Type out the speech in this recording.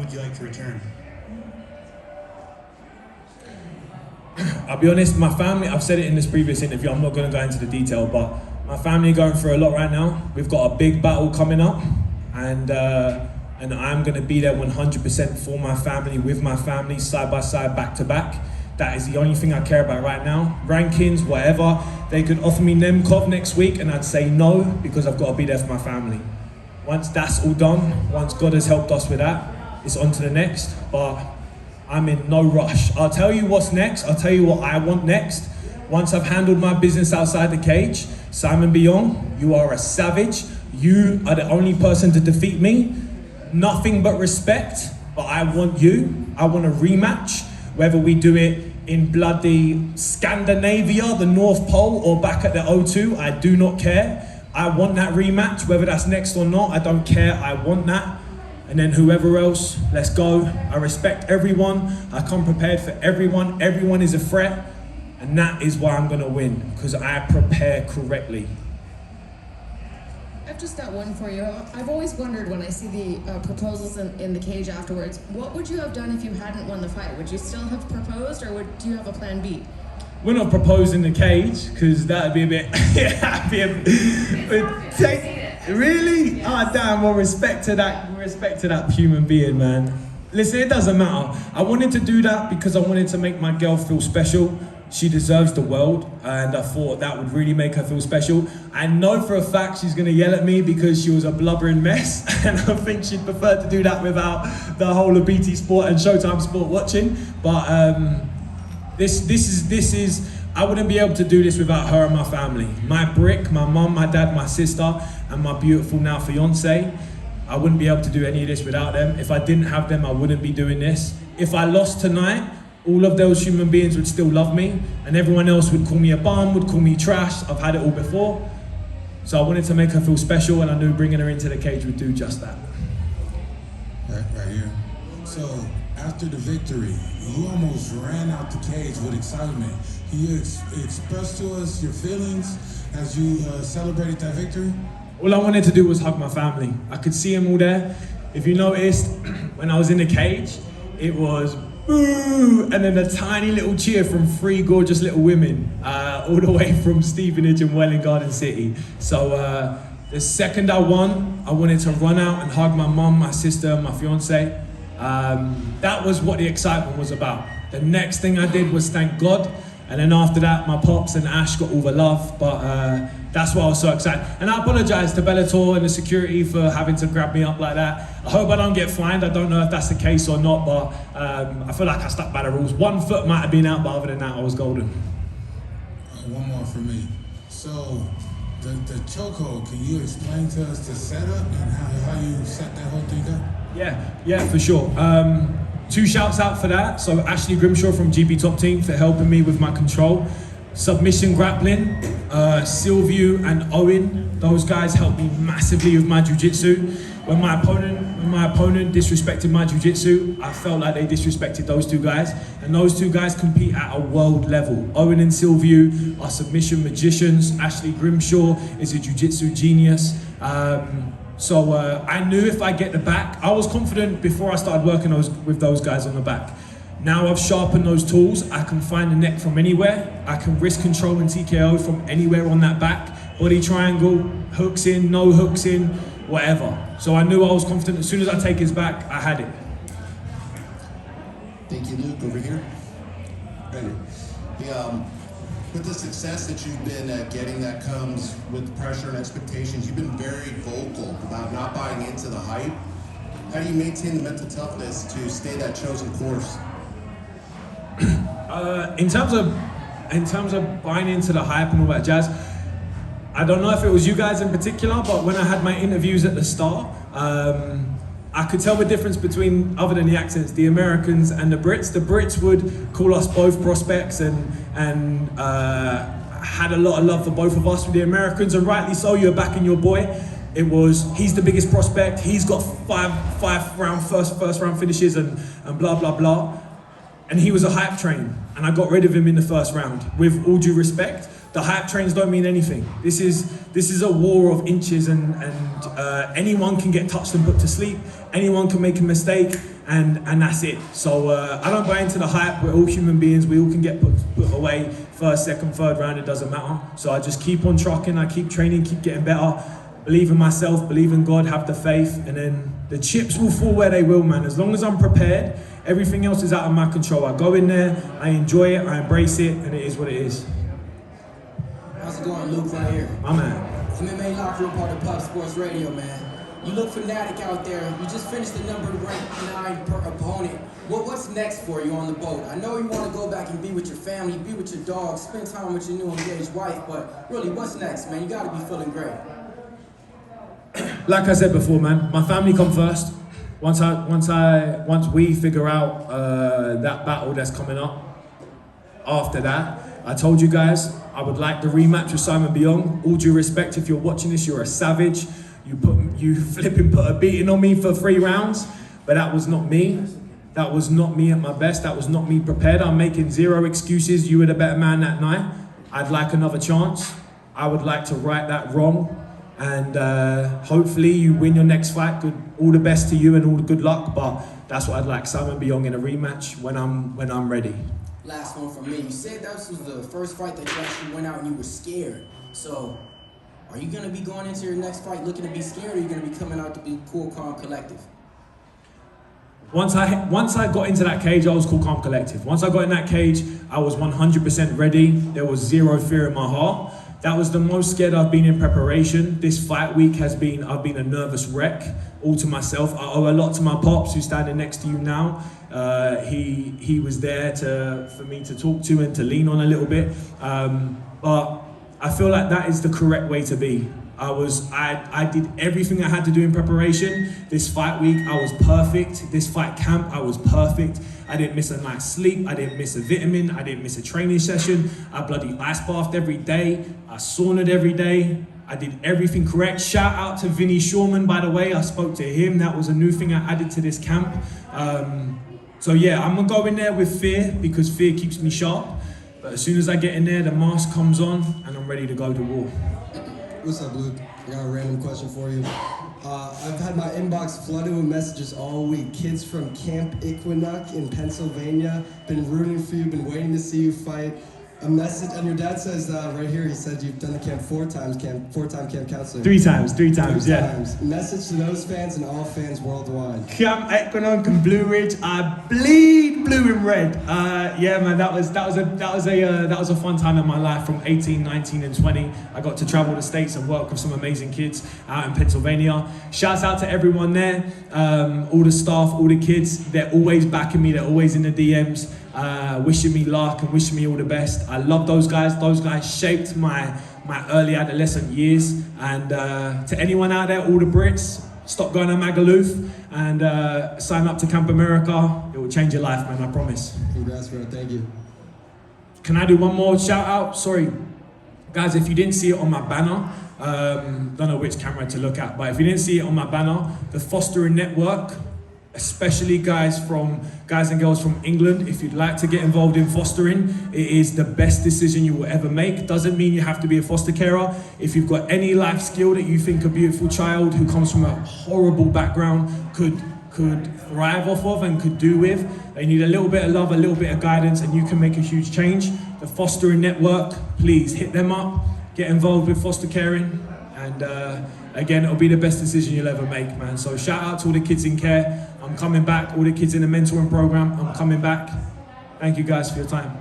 would you like to return? I'll be honest, my family, I've said it in this previous interview, I'm not going to go into the detail, but my family are going through a lot right now. We've got a big battle coming up, and I'm going to be there 100% for my family, with my family, side by side, back to back. That is the only thing I care about right now. Rankings, whatever, they could offer me Nemkov next week and I'd say no, because I've got to be there for my family. Once that's all done, once God has helped us with that, it's on to the next, but I'm in no rush. I'll tell you what's next, I'll tell you what I want next. Once I've handled my business outside the cage, Simon Biyong, you are a savage. You are the only person to defeat me. Nothing but respect, but I want you. I want a rematch, whether we do it in bloody Scandinavia, the North Pole, or back at the O2, I do not care. I want that rematch, whether that's next or not, I don't care, I want that. And then whoever else, let's go. I respect everyone, I come prepared for everyone, everyone is a threat, and that is why I'm gonna win, because I prepare correctly. I've just got one for you. I've always wondered when I see the proposals in the cage afterwards, what would you have done if you hadn't won the fight? Would you still have proposed, or do you have a plan B? We're not proposing in the cage, because that'd be a bit, really? Oh damn, well respect to that human being, man. Listen, it doesn't matter. I wanted to do that because I wanted to make my girl feel special. She deserves the world, and I thought that would really make her feel special. I know for a fact she's gonna yell at me because she was a blubbering mess, and I think she'd prefer to do that without the whole of BT Sport and Showtime Sport watching. But this is, I wouldn't be able to do this without her and my family. My brick, my mom, my dad, my sister, and my beautiful now fiance. I wouldn't be able to do any of this without them. If I didn't have them, I wouldn't be doing this. If I lost tonight, all of those human beings would still love me, and everyone else would call me a bum, would call me trash. I've had it all before. So I wanted to make her feel special, and I knew bringing her into the cage would do just that. Right here. So after the victory, you almost ran out the cage with excitement. Can you express to us your feelings as you celebrated that victory? All I wanted to do was hug my family. I could see them all there. If you noticed, when I was in the cage, it was boo, and then a tiny little cheer from three gorgeous little women, all the way from Stevenage and Welling Garden City. So the second I won, I wanted to run out and hug my mum, my sister, my fiance. That was what the excitement was about. The next thing I did was thank God, and then after that, my pops and Ash got all the love, but that's why I was so excited. And I apologize to Bellator and the security for having to grab me up like that. I hope I don't get fined. I don't know if that's the case or not, but I feel like I stuck by the rules. 1 foot might have been out, but other than that, I was golden. One more for me. So, the chokehold, can you explain to us the setup and how you set that whole thing up? Yeah, for sure. 2 shouts out for that. So Ashley Grimshaw from GP Top Team for helping me with my control. Submission grappling, Silvio and Owen, those guys helped me massively with my jiu-jitsu. When my opponent disrespected my jiu-jitsu, I felt like they disrespected those 2 guys. And those 2 guys compete at a world level. Owen and Silvio are submission magicians. Ashley Grimshaw is a jiu-jitsu genius. So I knew if I get the back, I was confident before I started working with those guys on the back. Now I've sharpened those tools, I can find the neck from anywhere. I can wrist control and TKO from anywhere on that back. Body triangle, hooks in, no hooks in, whatever. So I knew I was confident. As soon as I take his back, I had it. Thank you, Luke. Over here. Ready. With the success that you've been getting that comes with pressure and expectations, you've been very vocal about not buying into the hype. How do you maintain the mental toughness to stay that chosen course? In terms of buying into the hype and all that jazz, I don't know if it was you guys in particular, but when I had my interviews at the start, I could tell the difference between, other than the accents, the Americans and the Brits. The Brits would call us both prospects and had a lot of love for both of us. With the Americans, and rightly so, you're backing your boy. It was, he's the biggest prospect, he's got first round finishes and blah, blah, blah. And he was a hype train, and I got rid of him in the first round. With all due respect, the hype trains don't mean anything. This is a war of inches, and anyone can get touched and put to sleep. Anyone can make a mistake, and that's it. So I don't buy into the hype. We're all human beings. We all can get put away first, second, third round. It doesn't matter. So I just keep on trucking. I keep training, keep getting better. Believe in myself, believe in God, have the faith, and then the chips will fall where they will, man. As long as I'm prepared, everything else is out of my control. I go in there, I enjoy it, I embrace it, and it is what it is. How's it going, Luke, right here? My man. MMA Locker Room, part of Pub Sports Radio, man. You look fanatic out there. You just finished the number ranked 9 per opponent. What's next for you on the boat? I know you want to go back and be with your family, be with your dog, spend time with your new engaged wife, but really, what's next, man? You got to be feeling great. Like I said before, man, my family come first. Once we figure out that battle that's coming up, after that, I told you guys I would like the rematch with Simon Biyong. All due respect, if you're watching this, you're a savage. You flipping put a beating on me for 3 rounds, but that was not me. That was not me at my best. That was not me prepared. I'm making 0 excuses. You were the better man that night. I'd like another chance. I would like to right that wrong. And hopefully you win your next fight. All the best to you and all the good luck. But that's what I'd like, Simon Biyong in a rematch when I'm ready. Last one from me. You said that was the first fight that you actually went out and you were scared. So, are you gonna be going into your next fight looking to be scared, or are you gonna be coming out to be cool, calm, collective? Once I got into that cage, I was cool, calm, collective. Once I got in that cage, I was 100% ready. There was 0 fear in my heart. That was the most scared I've been in preparation. This fight week I've been a nervous wreck, all to myself. I owe a lot to my pops, who's standing next to you now. He was there for me to talk to and to lean on a little bit. But I feel like that is the correct way to be. I did everything I had to do in preparation. This fight week, I was perfect. This fight camp, I was perfect. I didn't miss a night's sleep. I didn't miss a vitamin. I didn't miss a training session. I bloody ice bathed every day. I saunaed every day. I did everything correct. Shout out to Vinny Shawman, by the way. I spoke to him. That was a new thing I added to this camp. So yeah, I'm gonna go in there with fear because fear keeps me sharp. But as soon as I get in there, the mask comes on and I'm ready to go to war. What's up, Luke? I got a random question for you. I've had my inbox flooded with messages all week. Kids from Camp Equinox in Pennsylvania, been rooting for you, been waiting to see you fight. A message, and your dad says right here, he said you've done the camp 4 times, 4-time camp counselor. 3 times, yeah. Message to those fans and all fans worldwide. Camp Equinox and Blue Ridge, I bleed blue and red. Yeah, man, that was a fun time in my life from 18, 19, and 20. I got to travel the States and work with some amazing kids out in Pennsylvania. Shouts out to everyone there, all the staff, all the kids. They're always backing me. They're always in the DMs. Wishing me luck and wishing me all the best. I love those guys. Those guys shaped my early adolescent years. And to anyone out there, all the Brits, stop going to Magaluf and sign up to Camp America. It will change your life, man, I promise. Congrats, bro. Thank you. Can I do one more shout out? Sorry. Guys, if you didn't see it on my banner, don't know which camera to look at, but if you didn't see it on my banner, the Fostering Network, especially guys and girls from England, if you'd like to get involved in fostering, it is the best decision you will ever make. Doesn't mean you have to be a foster carer. If you've got any life skill that you think a beautiful child who comes from a horrible background could thrive off of and could do with, they need a little bit of love, a little bit of guidance, and you can make a huge change. The Fostering Network, please hit them up, get involved with foster caring, and again, it'll be the best decision you'll ever make, man. So shout out to all the kids in care. I'm coming back. All the kids in the mentoring program, I'm coming back. Thank you guys for your time.